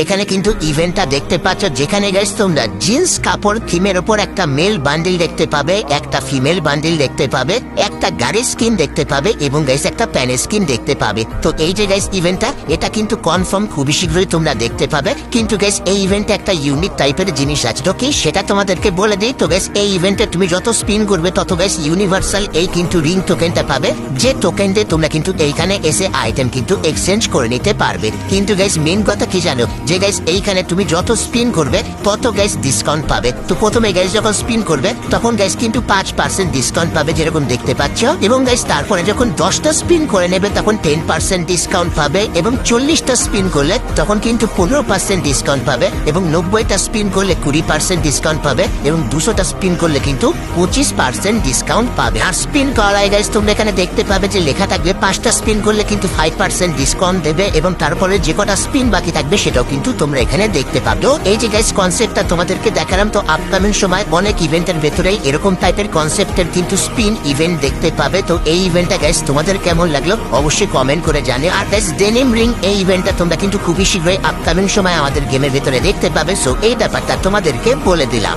এখানে কিন্তু ইভেন্টটা দেখতে পাচ্ছ, যেখানে গাইস তোমরা জিন্স কাপড় থিমের উপর একটা মেল বান্ডিল দেখতে পাবে, একটা ফিমেল বান্ডিল দেখতে পাবে, একটা গাড়ির স্কিন দেখতে পাবে এবং গাইস একটা প্যানের স্কিন দেখতে পাবে। তো এই যে গাইস ইভেন্টটা, এটা কিন্তু কনফার্ম খুবই শীঘ্রই তোমরা দেখতে পাবে। কিন্তু গাইস এই ইভেন্টে একটা ইউনিক টাইপের জিনিস আছে, তো কি সেটা তোমাদেরকে বলে দিই। তো গাইস এই ইভেন্টে তুমি যত স্পিন করবে তত গাইস ইউনিভার্সাল এই কিন্তু রিং টোকেনটা পাবে, যে টোকেন দিয়ে তোমরা কিন্তু এইখানে এসে আইটেম কিন্তু এক্সচেঞ্জ করে নিতে পারবে। কিন্তু গাইস মেইন কথা কি জানো, যে গাইস এইখানে তুমি যত স্পিন করবে তত গাইস ডিসকাউন্ট পাবে। তো প্রথমে গাইস যখন স্পিন করবে তখন গাইস কিন্তু 5% ডিসকাউন্ট পাবে, যেরকম দেখতে পাচ্ছ। এবং গাইস তারপরে যখন 10টা স্পিন করে নেবে তখন 10% ডিসকাউন্ট পাবে, এবং 40টা স্পিন করলে তখন কিন্তু 15% ডিসকাউন্ট পাবে, এবং 90টা স্পিন করলে 20% ডিসকাউন্ট পাবে, এবং 200টা স্পিন করলে কিন্তু 25% ডিসকাউন্ট পাবে। আর স্পিন করায় গাইস তোমরা এখানে দেখতে পাবে যে লেখা থাকবে 5টা স্পিন করলে কিন্তু 5% ডিসকাউন্ট দেবে, এবং তারপরে যে কটা স্পিন বাকি থাকবে সেটাও কিন্তু তোমরা এখানে দেখতে পাবে। তো এই যে গাইস কনসেপ্টটা তোমাদেরকে দেখালাম, তো আপকামিং সময় অনেক ইভেন্টের ভেতরেই এরকম টাইপের কনসেপ্টের কিন্তু স্পিন ইভেন্ট দেখতে পাবে। তো এই ইভেন্টটা গাইস তোমাদের কেমন লাগলো অবশ্যই কমেন্ট করে জানিও। আর গাইস ডেনিম রিং এই ইভেন্টটা তোমরা কিন্তু খুবই শীঘ্রই আপকামিং সময় আমাদের গেমের ভেতরে দেখতে পাবে। সো এই ব্যাপারটা তোমাদেরকে বলে দিলাম।